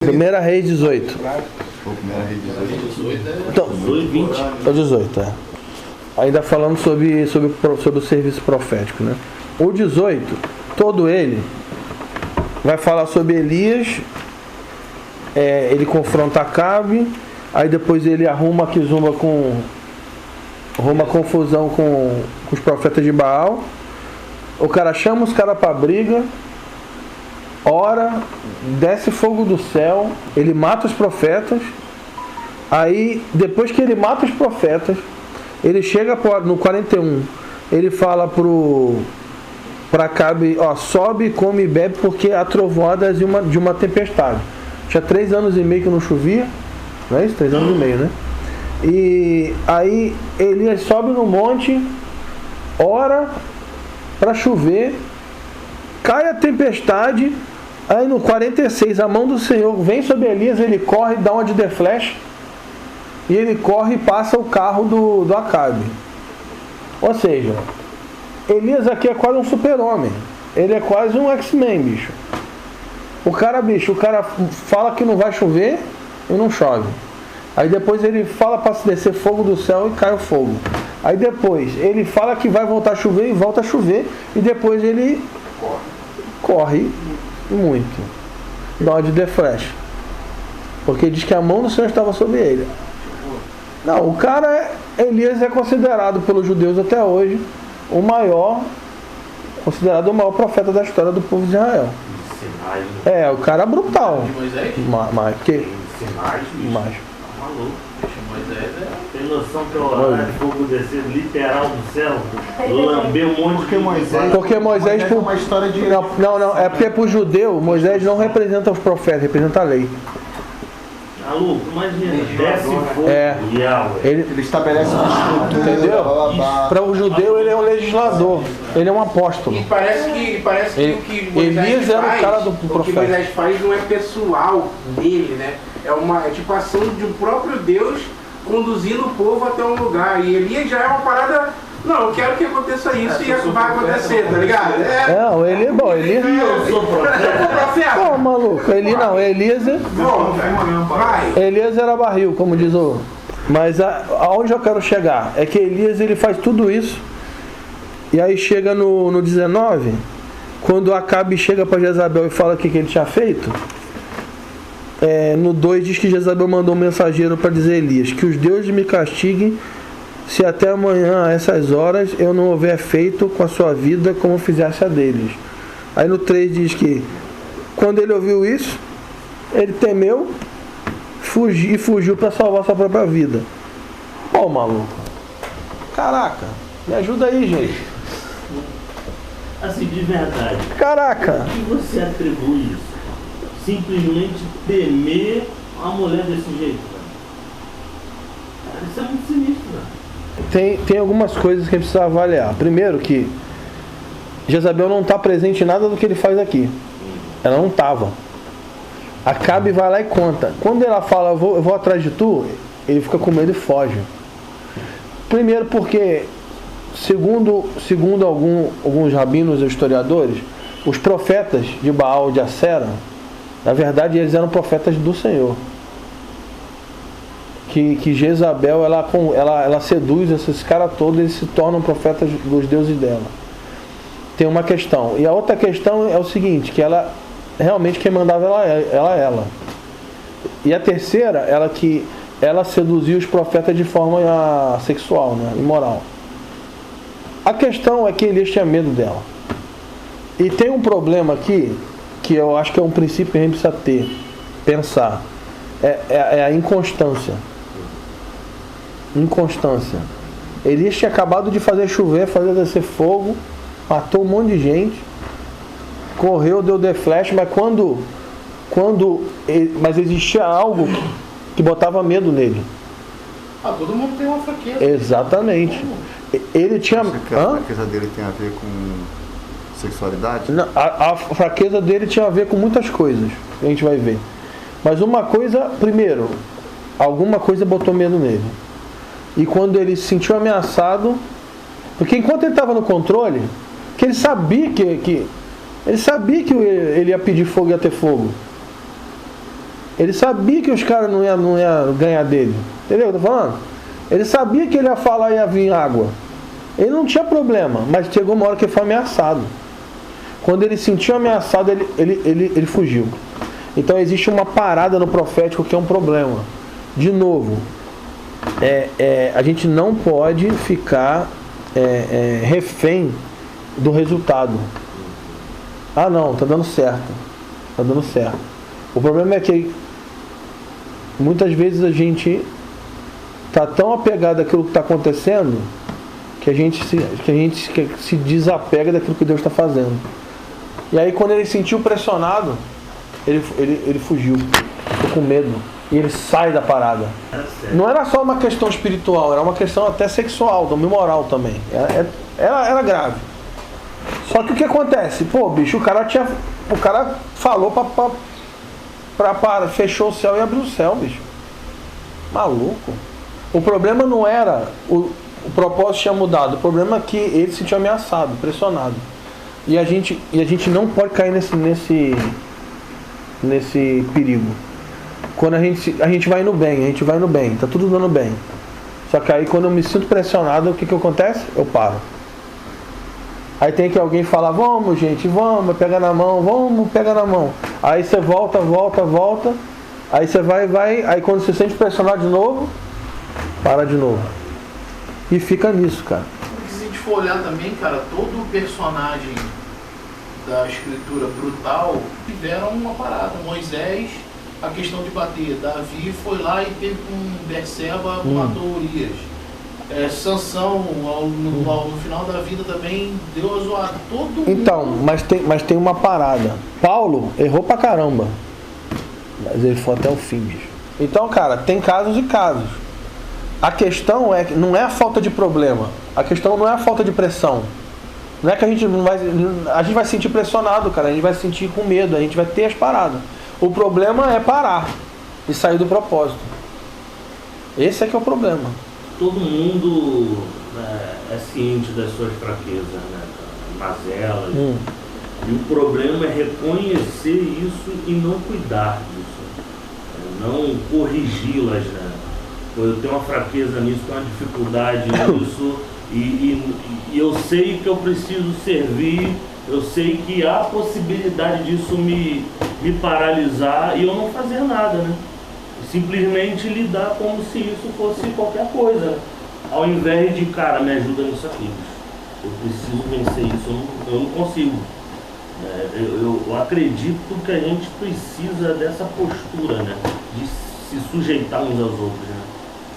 Primeira Reis 18. Primeira Reis 18. Então, 20. É 18, é. Ainda falando sobre o serviço profético, né? O 18, todo ele vai falar sobre Elias, ele confronta Acabe, aí depois ele arruma confusão com os profetas de Baal. O cara chama os caras pra briga, ora, desce fogo do céu, ele mata os profetas. Aí, depois que ele mata os profetas, ele chega no 41, ele fala para Acabe, sobe, come e bebe, porque há trovoadas de uma tempestade. Tinha 3 anos e meio que não chovia, não é isso? 3 anos e meio, né? E aí Elias sobe no monte, ora para chover, cai a tempestade. Aí no 46, a mão do Senhor vem sobre Elias, ele corre, dá uma de The Flash, e ele corre e passa o carro do Acabe. Ou seja, Elias aqui é quase um super-homem. Ele é quase um X-Men, bicho. O cara fala que não vai chover e não chove. Aí depois ele fala para descer fogo do céu e cai o fogo. Aí depois ele fala que vai voltar a chover e volta a chover. E depois ele corre muito. Dá uma de The Flash. Porque diz que a mão do Senhor estava sobre ele. Não, o cara, Elias é considerado pelos judeus até hoje considerado o maior profeta da história do povo de Israel. O cara é brutal. Mas tem noção que o horário de fogo descer literal do céu, lamber um monte de Moisés. Porque Moisés é uma história de... Não, é porque para o judeu, Moisés não representa os profetas, representa a lei. Maluco, imagina, desce fogo Ele estabelece uma estrutura. Entendeu? Para o judeu ele é um legislador, ele é um apóstolo. E parece que o que Moisés Elias era o cara do profeta. O que Moisés faz não é pessoal dele, né? É tipo ação de um próprio Deus conduzindo o povo até um lugar. E Elias já é uma parada. Não, eu quero que aconteça isso e isso vai acontecer, tá ligado? Não, Elias. Eu sou profeta. Pô, maluco, Elias era barril, como diz o. Mas aonde eu quero chegar é que Elias ele faz tudo isso. E aí chega no 19, quando Acabe chega para Jezabel e fala o que ele tinha feito. No 2 diz que Jezabel mandou um mensageiro para dizer a Elias que os deuses me castiguem se até amanhã a essas horas eu não houver feito com a sua vida como fizesse a deles. Aí no 3 diz que quando ele ouviu isso, ele temeu e fugiu para salvar sua própria vida. Pô, maluco, caraca, me ajuda aí, gente. Assim, de verdade, Caraca, o que você atribui isso? Simplesmente temer uma mulher desse jeito, cara, isso é muito sinistro, cara. Tem algumas coisas que a gente precisa avaliar. Primeiro que Jezabel não está presente em nada do que ele faz aqui. Ela não estava. Acabe vai lá e conta. Quando ela fala, eu vou atrás de tu, ele fica com medo e foge. Primeiro porque, segundo alguns rabinos e historiadores, os profetas de Baal, de Acera, na verdade eles eram profetas do Senhor. Que Jezabel ela seduz esses caras todos, eles se tornam profetas dos deuses dela. Tem uma questão. E a outra questão é o seguinte, que ela realmente quem mandava ela. E a terceira, ela seduzia os profetas de forma sexual, né, imoral. A questão é que Elias tinha medo dela. E tem um problema aqui, que eu acho que é um princípio que a gente precisa pensar. É a inconstância. Elias tinha acabado de fazer chover, fazer descer fogo, matou um monte de gente, correu, deu The Flash, mas mas existia algo que botava medo nele. Todo mundo tem uma fraqueza. Exatamente. Ele tinha. Acha que a fraqueza dele tem a ver com sexualidade? Não, a fraqueza dele tinha a ver com muitas coisas, a gente vai ver. Mas uma coisa, primeiro, alguma coisa botou medo nele. E quando ele se sentiu ameaçado, porque enquanto ele estava no controle, que ele sabia que ele ia pedir fogo e ia ter fogo. Ele sabia que os caras não ia ganhar dele. Entendeu o que eu tô falando? Ele sabia que ele ia falar e ia vir água. Ele não tinha problema, mas chegou uma hora que ele foi ameaçado. Quando ele se sentiu ameaçado, ele fugiu. Então existe uma parada no profético que é um problema. De novo, a gente não pode ficar refém do resultado. Ah não, tá dando certo. Tá dando certo. O problema é que muitas vezes a gente tá tão apegado àquilo que está acontecendo que a gente se desapega daquilo que Deus está fazendo. E aí quando ele se sentiu pressionado, ele fugiu, ficou com medo. E ele sai da parada. Não era só uma questão espiritual, era uma questão até sexual, moral também. Era grave. Só que o que acontece? Pô, bicho, o cara falou fechou o céu e abriu o céu, bicho. Maluco. O problema não era o propósito tinha mudado, o problema é que ele se sentiu ameaçado, pressionado. E a gente não pode cair nesse perigo. Quando a gente vai no bem, tá tudo dando bem. Só que aí quando eu me sinto pressionado, o que acontece? Eu paro. Aí tem que alguém falar, vamos gente, vamos, pega na mão, vamos, pega na mão. Aí você volta, aí você vai, aí quando você se sente pressionado de novo, para de novo. E fica nisso, cara. Se a gente for olhar também, cara, todo personagem da escritura brutal tiveram uma parada. Moisés, a questão de bater. Davi foi lá e teve com Berseba, matou Urias. Sansão, no final da vida também deu a zoada. Todo mundo. Então, mas tem uma parada. Paulo errou pra caramba. Mas ele foi até o fim, bicho. Então, cara, tem casos e casos. A questão não é a falta de problema. A questão não é a falta de pressão. Não é que a gente vai se sentir pressionado, cara. A gente vai se sentir com medo, a gente vai ter as paradas. O problema é parar e sair do propósito. Esse é que é o problema. Todo mundo é ciente das suas fraquezas, né? Mazelas. E o problema é reconhecer isso e não cuidar disso. Não corrigi-las, né? Eu tenho uma fraqueza nisso, tenho uma dificuldade nisso, e eu sei que eu preciso servir, eu sei que há possibilidade disso me paralisar e eu não fazer nada, né? Simplesmente lidar como se isso fosse qualquer coisa, ao invés de, cara, me ajuda nisso aqui, eu preciso vencer isso, eu não consigo. Eu acredito que a gente precisa dessa postura, né? De se sujeitar uns aos outros, né?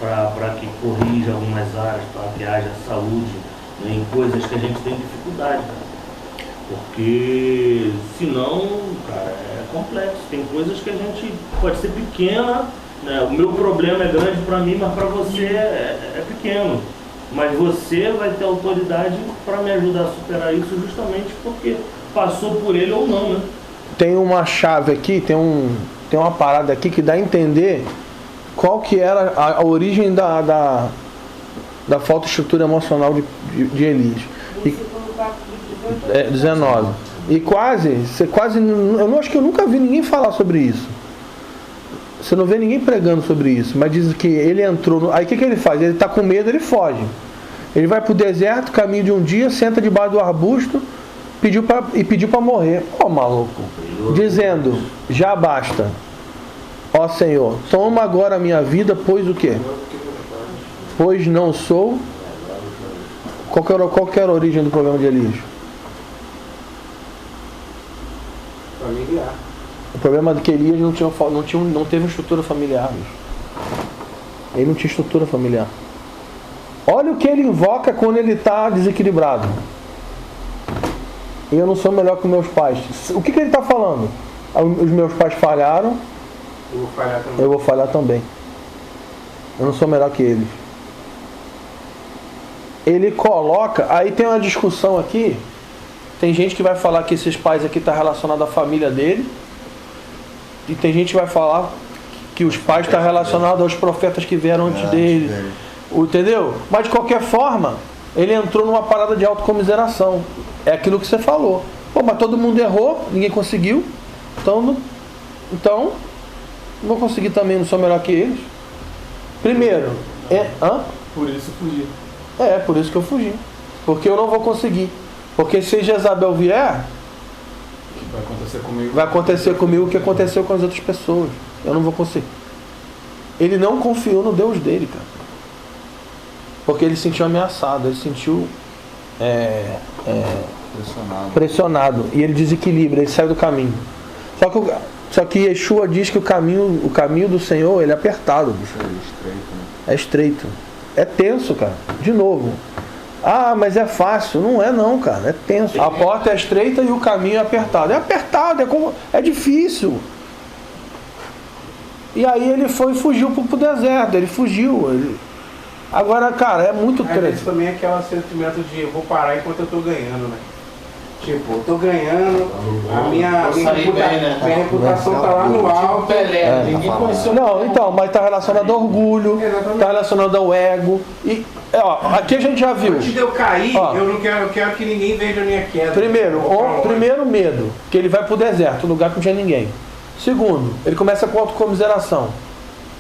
Para que corrija algumas áreas, para que haja saúde, né, em coisas que a gente tem dificuldade, cara. Porque senão, cara, é complexo. Tem coisas que a gente pode ser pequena, né? O meu problema é grande para mim, mas para você é pequeno. Mas você vai ter autoridade para me ajudar a superar isso justamente porque passou por ele ou não, né? Tem uma chave aqui, tem uma parada aqui que dá a entender qual que era a origem da falta de estrutura emocional de Elias. 19. E eu acho que eu nunca vi ninguém falar sobre isso. Você não vê ninguém pregando sobre isso, mas diz que ele entrou. Aí o que ele faz? Ele está com medo, ele foge. Ele vai para o deserto, caminho de um dia, senta debaixo do arbusto, pediu para morrer. Pô, maluco. Dizendo, já basta. Ó Senhor, toma agora a minha vida, pois o quê? Pois não sou. Qual que era a origem do problema de Elias? Familiar. O problema é que Elias não teve estrutura familiar. Ele não tinha estrutura familiar. Olha o que ele invoca quando ele está desequilibrado. Eu não sou melhor que meus pais. O que ele está falando? Os meus pais falharam. Eu vou falhar também. Eu não sou melhor que eles. Ele coloca. Aí tem uma discussão aqui. Tem gente que vai falar que esses pais aqui estão relacionados à família dele. E tem gente que vai falar que os pais estão relacionados aos profetas que vieram antes dele. Entendeu? Mas de qualquer forma, ele entrou numa parada de autocomiseração. É aquilo que você falou. Pô, mas todo mundo errou, ninguém conseguiu. Então Não vou conseguir também, não sou melhor que eles. Primeiro, Por isso fugir. por isso que eu fugi. Porque eu não vou conseguir. Porque se Jezabel vier, Vai acontecer comigo. vai acontecer comigo o que aconteceu com as outras pessoas. Eu não vou conseguir. Ele não confiou no Deus dele, cara. Porque ele se sentiu ameaçado, ele se sentiu pressionado. E ele desequilibra, ele sai do caminho. Só que Yeshua diz que o caminho do Senhor, ele é apertado. Bicho. É estreito. É tenso, cara. De novo. Ah, mas é fácil. Não é não, cara. É tenso. A porta é estreita e o caminho é apertado. É apertado, é difícil. E aí ele fugiu pro deserto. Ele fugiu. Agora, cara, é muito Às vezes também é aquele sentimento de eu vou parar enquanto eu tô ganhando, né? Tipo, eu tô ganhando, a minha reputação tá lá no alto. Pelé, ninguém conheceu. Não, então, mas tá relacionado ao orgulho, tá relacionado ao ego. E, aqui a gente já viu. Antes de eu cair, eu não quero que ninguém veja a minha queda. Primeiro medo, que ele vai pro deserto, lugar que não tinha ninguém. Segundo, ele começa com autocomiseração.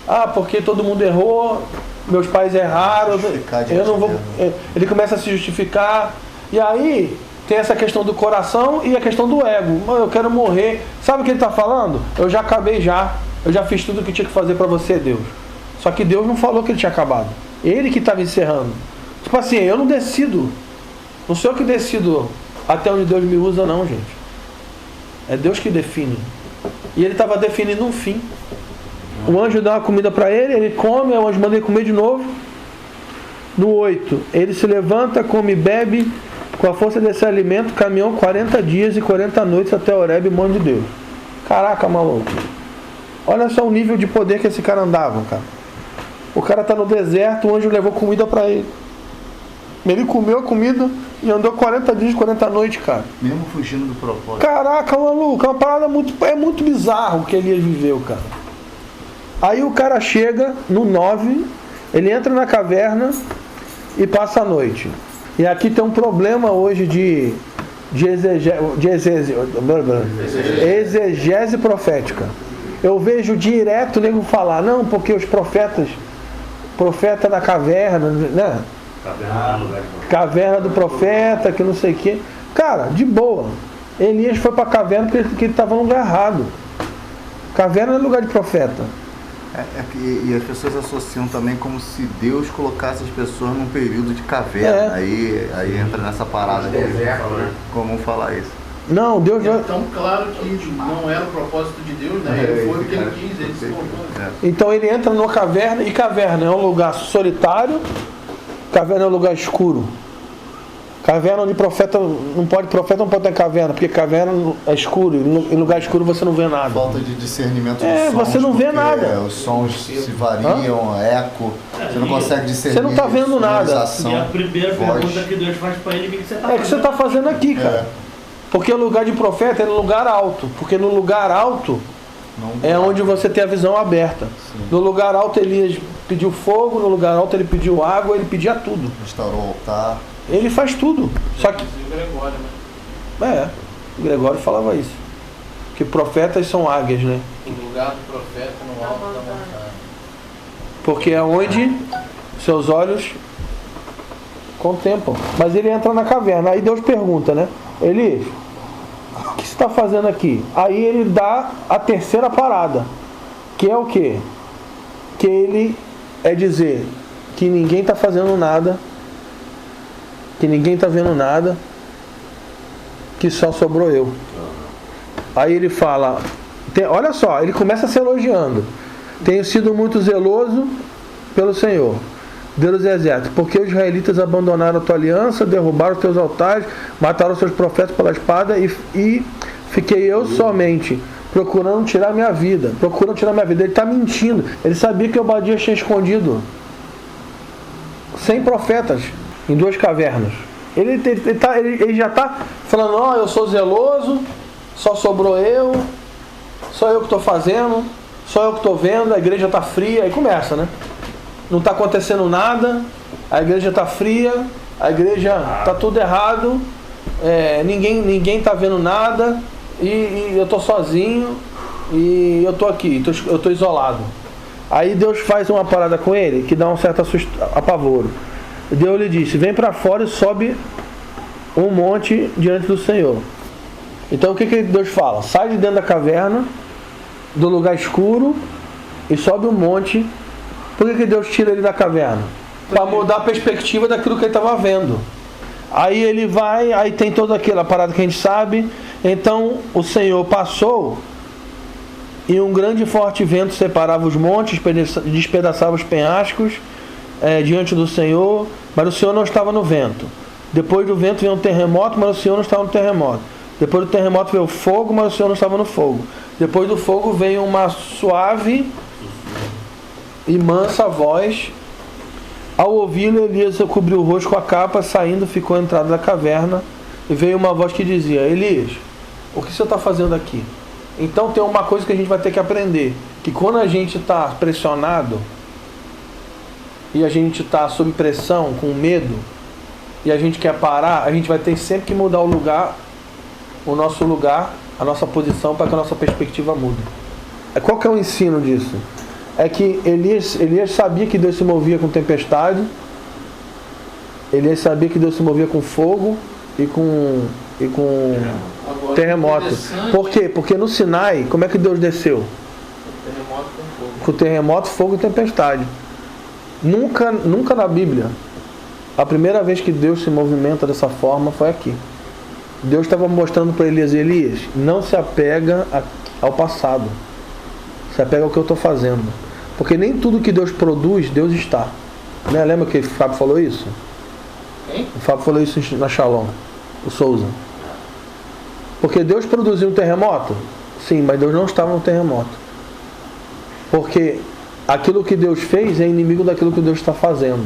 Ah, porque todo mundo errou, meus pais erraram, eu não vou. Ele começa a se justificar. E aí tem essa questão do coração e a questão do ego. Eu quero morrer. Sabe o que ele está falando? Eu já acabei já. Eu já fiz tudo o que tinha que fazer para você, Deus. Só que Deus não falou que ele tinha acabado. Ele que estava encerrando. Tipo assim, eu não decido. Não sou eu que decido até onde Deus me usa, não, gente. É Deus que define. E ele estava definindo um fim. O anjo dá uma comida para ele, ele come, o anjo manda ele comer de novo. No 8, ele se levanta, come e bebe. Com a força desse alimento, caminhou 40 dias e 40 noites até Horebe, monte de Deus. Caraca, maluco. Olha só o nível de poder que esse cara andava, cara. O cara tá no deserto, o anjo levou comida pra ele. Ele comeu a comida e andou 40 dias e 40 noites, cara. Mesmo fugindo do propósito. Caraca, maluco, é uma parada muito bizarro que Elias viveu, cara. Aí o cara chega no 9, ele entra na caverna e passa a noite. E aqui tem um problema hoje de exegese profética. Eu vejo direto o nego falar, não, porque os profeta na caverna, né? Caverna do profeta, que não sei o quê. Cara, de boa. Elias foi pra caverna porque ele estava no lugar errado. Caverna não é lugar de profeta. E as pessoas associam também como se Deus colocasse as pessoas num período de caverna. Aí entra nessa parada de deserto, né? Comum falar isso. Não, Deus é tão claro que não era o propósito de Deus, né? Ele foi o que ele quis, ele se colocou. Então ele entra numa caverna, e caverna é um lugar solitário, caverna é um lugar escuro. Caverna onde profeta não pode ter caverna, porque caverna é escuro, em lugar escuro você não vê nada. Falta de discernimento dos sons, você não vê nada. Os sons se variam, eco, você não consegue discernir. Você não está vendo nada. E a primeira pergunta que Deus faz para ele, o que você está fazendo? É o que você está fazendo aqui, cara. Porque o lugar de profeta é no lugar alto, porque no lugar alto é onde você tem a visão aberta. Sim. No lugar alto Elias pediu fogo, no lugar alto ele pediu água, ele pedia tudo. Restaurou o altar. Ele faz tudo. Só que. O Gregório falava isso. Que profetas são águias, né? O lugar do profeta no alto da montanha. Porque é onde seus olhos contemplam. Mas ele entra na caverna. Aí Deus pergunta, né? Elias, o que você está fazendo aqui? Aí ele dá a terceira parada. Que é o quê? Que ele é dizer que ninguém está fazendo nada, que ninguém está vendo nada, que só sobrou eu. Aí ele fala, olha só, ele começa se elogiando. Tenho sido muito zeloso pelo Senhor, Deus dos exércitos, porque os israelitas abandonaram a tua aliança, derrubaram os teus altares, mataram os seus profetas pela espada e fiquei eu somente procurando tirar minha vida. Ele está mentindo. Ele sabia que Obadias tinha escondido 100 profetas em 2 cavernas. Ele já está falando, eu sou zeloso, só sobrou eu, só eu que estou fazendo, só eu que estou vendo, a igreja está fria. Aí começa, né? Não está acontecendo nada, a igreja está fria, a igreja está tudo errado, ninguém está vendo nada, e eu estou sozinho, e eu tô aqui, eu tô isolado. Aí Deus faz uma parada com ele que dá um certo apavoro. Deus lhe disse: vem para fora e sobe um monte diante do Senhor. Então o que Deus fala? Sai de dentro da caverna, do lugar escuro, e sobe um monte. Por que Deus tira ele da caverna? Para mudar a perspectiva daquilo que ele estava vendo. Aí ele vai, aí tem toda aquela parada que a gente sabe. Então o Senhor passou, e um grande e forte vento separava os montes, despedaçava os penhascos diante do Senhor, mas o Senhor não estava no vento. Depois do vento veio um terremoto, mas o Senhor não estava no terremoto. Depois do terremoto veio o fogo, mas o Senhor não estava no fogo. Depois do fogo veio uma suave e mansa voz. Ao ouvi-lo, Elias cobriu o rosto com a capa, saindo, ficou à entrada da caverna, e veio uma voz que dizia: Elias, o que você está fazendo aqui? Então tem uma coisa que a gente vai ter que aprender, que quando a gente está pressionado, e a gente está sob pressão, com medo, e a gente quer parar, a gente vai ter sempre que mudar o nosso lugar, a nossa posição, para que a nossa perspectiva mude. Qual que é o ensino disso? É que Elias sabia que Deus se movia com tempestade, Elias sabia que Deus se movia com fogo e com terremoto. Por quê? Porque no Sinai, como é que Deus desceu? Com terremoto, fogo e tempestade. Nunca na Bíblia, a primeira vez que Deus se movimenta dessa forma foi aqui. Deus estava mostrando para Elias: não se apega ao passado, se apega ao que eu estou fazendo. Porque nem tudo que Deus produz, Deus está. Né? Lembra que o Fábio falou isso? Quem? O Fábio falou isso na Shalom, o Souza. Porque Deus produziu um terremoto? Sim, mas Deus não estava no terremoto. Porque aquilo que Deus fez é inimigo daquilo que Deus está fazendo.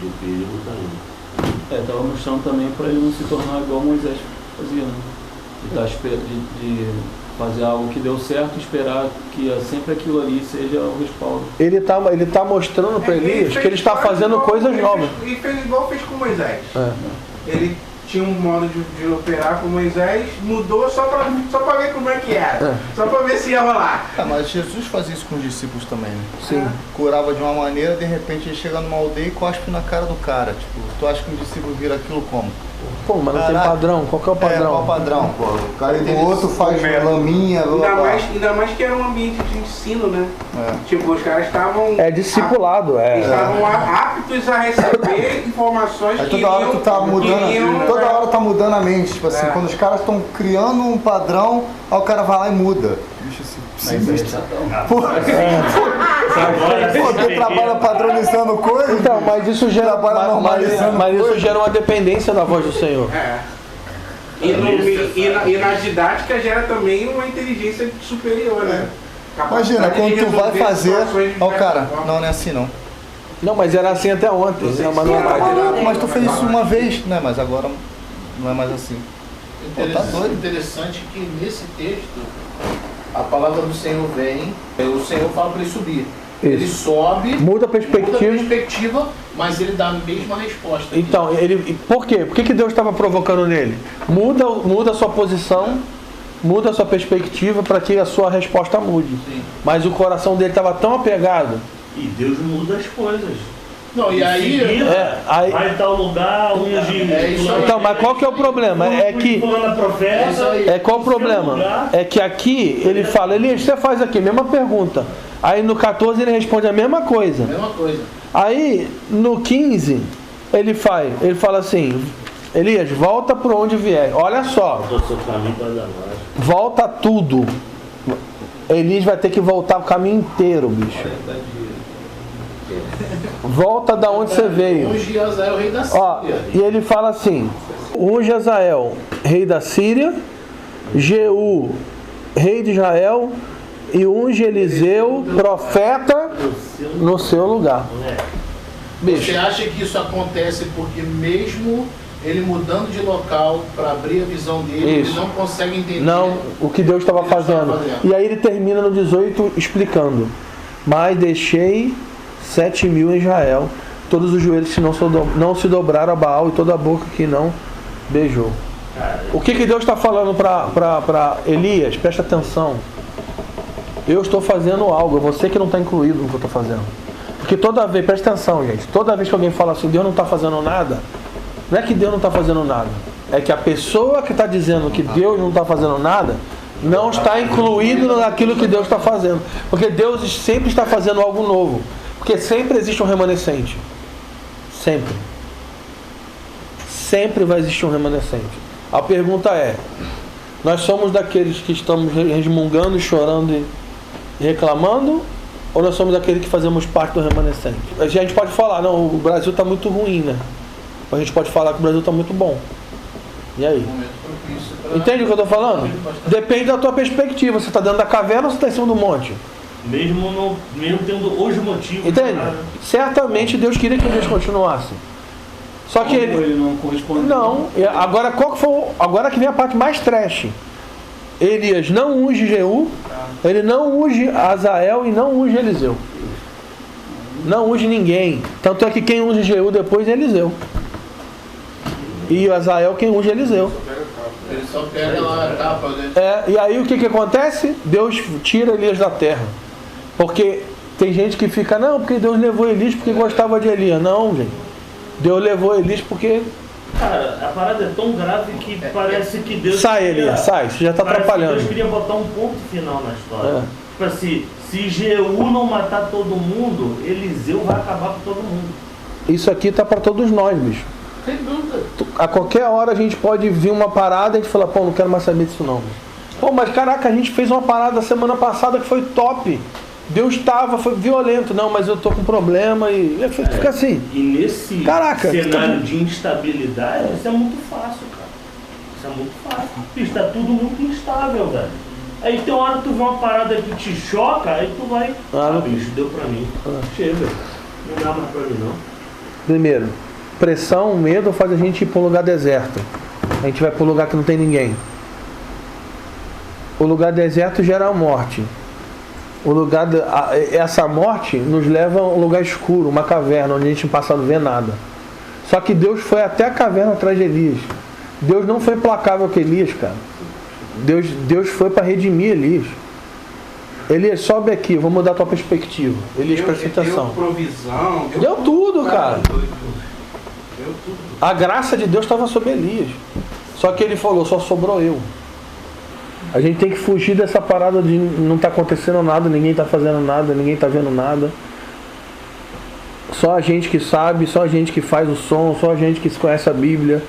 E o perigo está aí. Estava mostrando também para ele não se tornar igual Moisés fazia, né? De fazer algo que deu certo e esperar que sempre aquilo ali seja o respaldo. Ele tá mostrando para Elias que ele está fazendo coisas novas. Ele fez igual fez com Moisés. Ele tinha um modo de operar com Moisés, mudou só para ver como é que era. Só para ver se ia rolar. Mas Jesus fazia isso com os discípulos também, né? Sim. Curava de uma maneira, de repente ele chega numa aldeia e cospe na cara do cara. Tipo, tu acha que um discípulo vira aquilo como? Pô, mas não tem padrão. Qual que é o padrão? Qual o padrão? Pô, o cara do outro faz laminha. Ainda mais que era um ambiente de ensino, né? Tipo, os caras estavam... discipulado, estavam aptos a receber informações que toda hora tu tá mudando, toda hora tá mudando a mente. Tipo assim, quando os caras estão criando um padrão, aí o cara vai lá e muda. Bicho, sinistro. Pô, tu trabalha padronizando coisas? Então, mas isso gera, isso gera uma dependência da voz do Senhor. E na didática gera também uma inteligência superior, né? Imagina, quando tu vai fazer, ó, cara, não é assim não. Não, mas era assim até ontem. Mas tu fez isso uma vez, né? Mas agora não é mais assim. Interessante que nesse texto a palavra do Senhor vem, o Senhor fala para ele subir. Isso. Ele sobe, muda a perspectiva, mas ele dá a mesma resposta. Então, por quê? Por que Deus estava provocando nele? Muda a sua posição, muda a sua perspectiva para que a sua resposta mude. Sim. Mas o coração dele estava tão apegado. E Deus muda as coisas. Não, e aí vai tal lugar, então, mas qual que é o problema? Qual o problema? É que aqui ele fala: Elias, você faz aqui, mesma pergunta. Aí no 14 ele responde a mesma coisa. Aí no 15 ele fala assim: Elias, volta por onde vier. Olha só. Volta tudo. Elias vai ter que voltar o caminho inteiro, bicho. Volta da onde você veio. Unge Azael, rei da Síria. E ele fala assim: unge Azael, rei da Síria, Jeú, rei de Israel, e unge Eliseu, profeta, no seu lugar. Bicho. Você acha que isso acontece porque mesmo ele mudando de local para abrir a visão dele, ele não consegue entender o que Deus estava fazendo. E aí ele termina no 18 explicando: mas deixei 7.000 em Israel, todos os joelhos que não se dobraram a Baal e toda a boca que não beijou. O que Deus está falando para Elias? Presta atenção. Eu estou fazendo algo, é você que não está incluído no que eu estou fazendo. Porque toda vez, presta atenção, gente, toda vez que alguém fala assim, Deus não está fazendo nada, não é que Deus não está fazendo nada, é que a pessoa que está dizendo que Deus não está fazendo nada, não está incluído naquilo que Deus está fazendo. Porque Deus sempre está fazendo algo novo. Porque sempre existe um remanescente. Sempre. Sempre vai existir um remanescente. A pergunta é, nós somos daqueles que estamos resmungando, chorando e reclamando, ou nós somos daqueles que fazemos parte do remanescente? A gente pode falar, não, o Brasil está muito ruim, né? A gente pode falar que o Brasil está muito bom. E aí? Entende o que eu estou falando? Depende da tua perspectiva. Você está dentro da caverna ou você está em cima do monte? Mesmo tendo os motivos. Entende? Certamente Deus queria que Deus continuasse. Só que ele não correspondeu. Não. Agora, agora que vem a parte mais trash. Elias não unge Jeú, ele não unge Azael e não unge Eliseu. Não unge ninguém. Tanto é que quem unge Jeú depois é Eliseu. E o Azael quem unge Eliseu. Ele só pega lá a capa, né? E aí o que acontece? Deus tira Elias da terra. Porque tem gente que fica, não, porque Deus levou Elias porque gostava de Elias. Não, gente. Deus levou Elias porque... Cara, a parada é tão grave que parece que Deus... Sai, Elias, sai. Você já está atrapalhando. Deus queria botar um ponto final na história. Tipo assim, se Jeú não matar todo mundo, Eliseu vai acabar com todo mundo. Isso aqui tá para todos nós, bicho. Sem dúvida. A qualquer hora a gente pode vir uma parada e a gente fala, pô, não quero mais saber disso não. Pô, mas caraca, a gente fez uma parada semana passada que foi top. Deus foi violento. Não, mas eu tô com problema e fica assim. E nesse caraca, cenário de instabilidade, isso é muito fácil, cara. Isso é muito fácil. Está tudo muito instável, velho. Aí tem uma hora que tu vê uma parada que te choca, aí tu vai... bicho, deu pra mim. Chega. Não dá mais pra mim, não. Primeiro, pressão, medo faz a gente ir para um lugar deserto. A gente vai para um lugar que não tem ninguém. O lugar deserto gera a morte. Essa morte nos leva a um lugar escuro, uma caverna, onde a gente não passa a ver nada. Só que Deus foi até a caverna atrás de Elias. Deus não foi implacável com Elias, cara. Deus foi para redimir Elias. Elias, sobe aqui, vou mudar a tua perspectiva. Elias, presta atenção. Deu provisão. Deu tudo, cara. Deu tudo. A graça de Deus estava sobre Elias. Só que ele falou, só sobrou eu. A gente tem que fugir dessa parada de não tá acontecendo nada, ninguém tá fazendo nada, ninguém tá vendo nada. Só a gente que sabe, só a gente que faz o som, só a gente que conhece a Bíblia,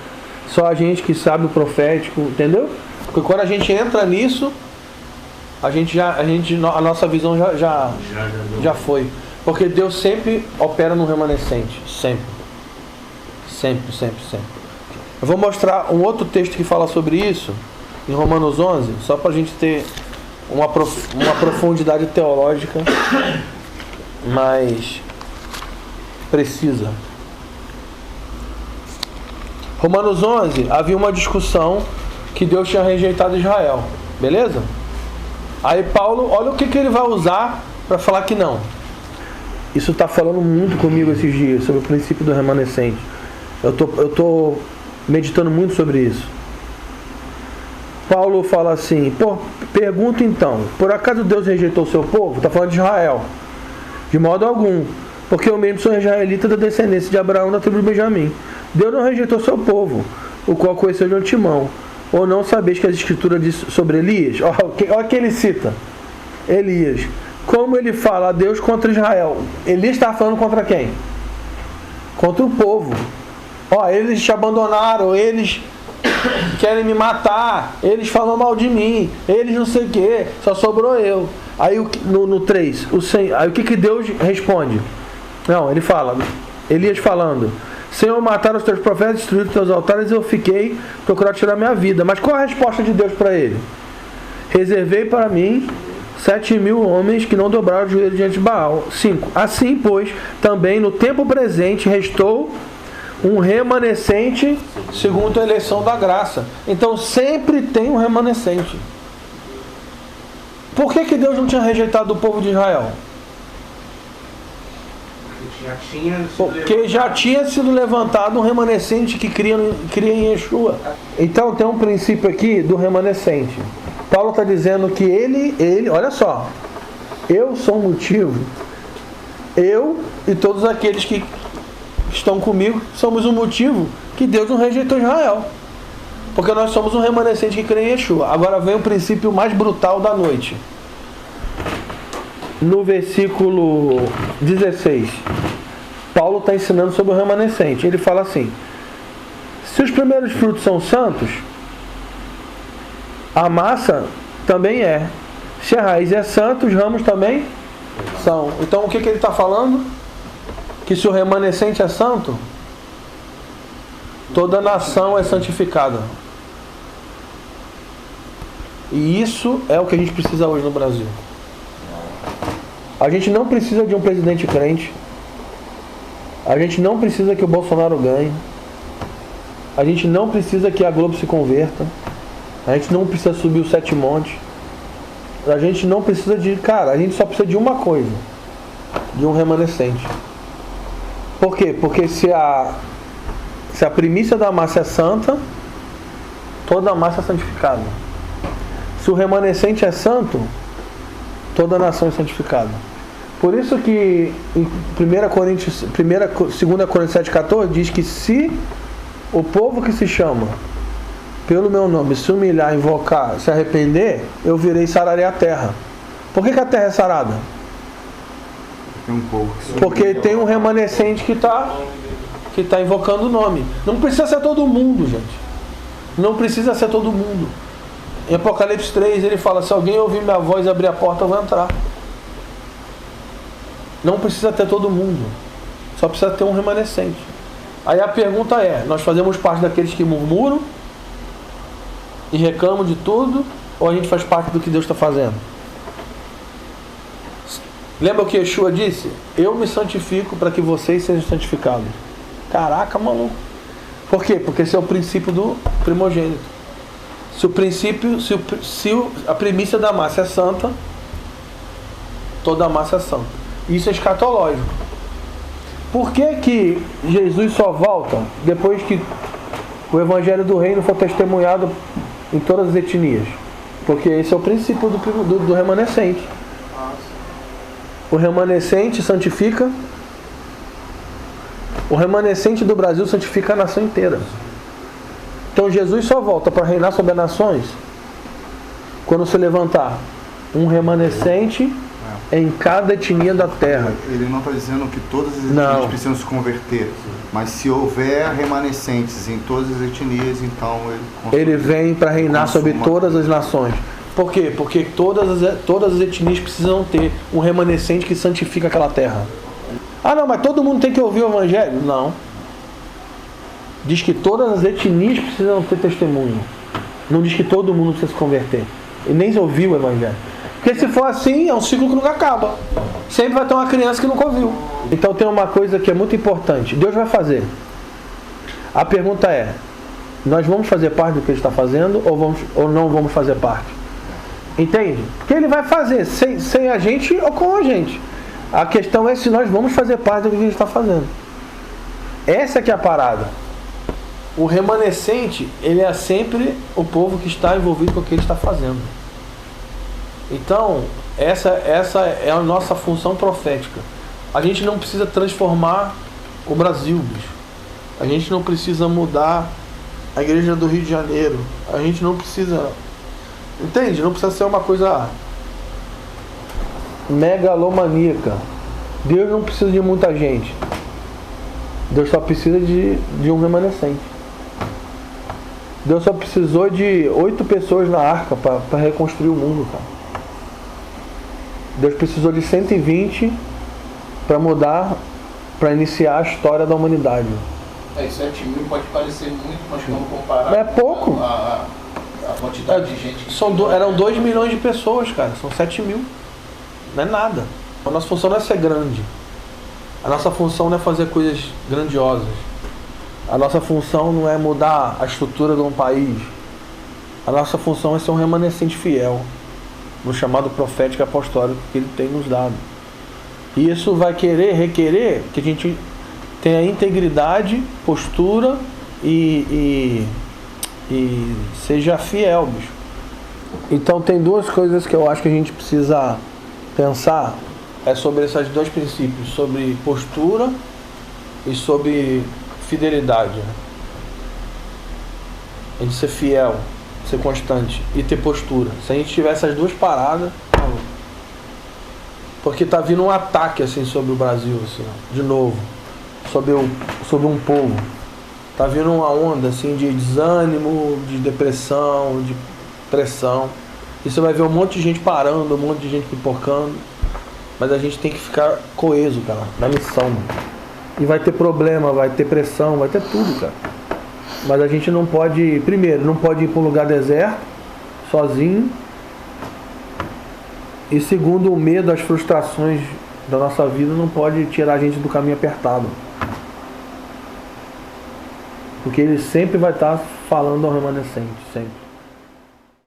só a gente que sabe o profético, entendeu? Porque quando a gente entra nisso, a nossa visão já foi. Porque Deus sempre opera no remanescente. Sempre. Sempre, sempre, sempre. Eu vou mostrar um outro texto que fala sobre isso, em Romanos 11, só para a gente ter uma profundidade teológica mais precisa. Romanos 11, havia uma discussão que Deus tinha rejeitado Israel. Beleza? Aí Paulo, olha o que ele vai usar para falar que não. Isso está falando muito comigo esses dias, sobre o princípio do remanescente. Eu tô meditando muito sobre isso. Paulo fala assim, pergunto então, por acaso Deus rejeitou o seu povo? Está falando de Israel. De modo algum, porque eu mesmo sou israelita da descendência de Abraão, da tribo de Benjamim. Deus não rejeitou seu povo, o qual conheceu de antemão. Ou não sabeis que as escrituras diz sobre Elias? Olha que ele cita. Elias. Como ele fala a Deus contra Israel? Elias está falando contra quem? Contra o povo. Eles te abandonaram, eles querem me matar, eles falam mal de mim, eles não sei o que, só sobrou eu. Aí no 3, aí o que Deus responde? Não, ele fala, Elias falando, Senhor, mataram os teus profetas, destruíram os teus altares, eu fiquei procurando tirar minha vida. Mas qual a resposta de Deus para ele? Reservei para mim 7.000 homens que não dobraram o joelho diante de Baal. 5. Assim, pois, também no tempo presente restou um remanescente segundo a eleição da graça. Então sempre tem um remanescente. Por que Deus não tinha rejeitado o povo de Israel? Já tinha sido Porque já tinha sido levantado um remanescente que cria em Yeshua. Então tem um princípio aqui do remanescente. Paulo está dizendo que ele, olha só, eu sou o motivo, eu e todos aqueles que estão comigo somos o motivo que Deus não rejeitou Israel. Porque nós somos um remanescente que crê em Yeshua. Agora vem o princípio mais brutal da noite. No versículo 16, Paulo está ensinando sobre o remanescente. Ele fala assim: se os primeiros frutos são santos, a massa também é. Se a raiz é santa, os ramos também são. Então o que ele está falando? Que se o remanescente é santo, toda nação é santificada. E isso é o que a gente precisa hoje no Brasil. A gente não precisa de um presidente crente. A gente não precisa que o Bolsonaro ganhe. A gente não precisa que a Globo se converta. A gente não precisa subir os 7 montes. A gente não precisa de... Cara, a gente só precisa de uma coisa. De um remanescente. Por quê? Porque se a primícia da massa é santa, toda a massa é santificada. Se o remanescente é santo, toda a nação é santificada. Por isso que em 2 Coríntios 7,14 diz que se o povo que se chama pelo meu nome se humilhar, invocar, se arrepender, eu virei e sararei a terra. Por que a terra é sarada? Tem um povo que Porque tem um remanescente que está invocando o nome. Não precisa ser todo mundo, gente. Não precisa ser todo mundo. Em Apocalipse 3 ele fala: se alguém ouvir minha voz e abrir a porta, eu vou entrar. Não precisa ter todo mundo. Só precisa ter um remanescente. Aí a pergunta é: nós fazemos parte daqueles que murmuram e reclamam de tudo, ou a gente faz parte do que Deus está fazendo? Lembra o que Yeshua disse? Eu me santifico para que vocês sejam santificados. Caraca, maluco. Por quê? Porque esse é o princípio do primogênito. Se a primícia da massa é santa, toda a massa é santa. Isso é escatológico. Por que Jesus só volta depois que o evangelho do reino for testemunhado em todas as etnias? Porque esse é o princípio do remanescente. O remanescente santifica. O remanescente do Brasil santifica a nação inteira. Então Jesus só volta para reinar sobre as nações quando se levantar um remanescente em cada etnia da terra. Ele não está dizendo que todas as etnias precisam se converter, mas se houver remanescentes em todas as etnias, então ele vem para reinar sobre todas as nações. Por quê? Porque todas as etnias precisam ter um remanescente que santifica aquela terra. Ah não, mas todo mundo tem que ouvir o evangelho? Não. Diz que todas as etnias precisam ter testemunho. Não diz que todo mundo precisa se converter. E nem ouvir o evangelho. Porque se for assim, é um ciclo que nunca acaba. Sempre vai ter uma criança que nunca ouviu. Então tem uma coisa que é muito importante. Deus vai fazer. A pergunta é: nós vamos fazer parte do que Ele está fazendo ou não vamos fazer parte? Entende? Porque Ele vai fazer sem a gente ou com a gente. A questão é se nós vamos fazer parte do que Ele está fazendo. Essa que é a parada. O remanescente, ele é sempre o povo que está envolvido com o que Ele está fazendo. Então, essa é a nossa função profética. A gente não precisa transformar o Brasil, bicho. A gente não precisa mudar a igreja do Rio de Janeiro. A gente não precisa... Entende? Não precisa ser uma coisa megalomaníaca. Deus não precisa de muita gente. Deus só precisa de um remanescente. Deus só precisou de 8 pessoas na arca para reconstruir o mundo, cara. Deus precisou de 120 para mudar, para iniciar a história da humanidade. 7 mil pode parecer muito, mas quando comparar é pouco. A quantidade de gente eram 2 milhões de pessoas, cara. São 7 mil. Não é nada. A nossa função não é ser grande. A nossa função não é fazer coisas grandiosas. A nossa função não é mudar a estrutura de um país. A nossa função é ser um remanescente fiel no chamado profético e apostólico que Ele tem nos dado. E isso vai requerer que a gente tenha integridade, postura e seja fiel, bicho. Então tem duas coisas que eu acho que a gente precisa pensar sobre esses dois princípios, sobre postura e sobre fidelidade. A gente ser fiel, ser constante e ter postura. Se a gente tiver essas duas paradas, porque tá vindo um ataque assim sobre o Brasil, assim, de novo, sobre um povo. Tá vindo uma onda assim de desânimo, de depressão, de pressão. E você vai ver um monte de gente parando, um monte de gente pipocando. Mas a gente tem que ficar coeso, cara, na missão, mano. E vai ter problema, vai ter pressão, vai ter tudo, cara. Mas a gente não pode, primeiro, não pode ir para um lugar deserto, sozinho. E segundo, o medo, as frustrações da nossa vida não pode tirar a gente do caminho apertado. Porque ele sempre vai estar falando ao remanescente, sempre.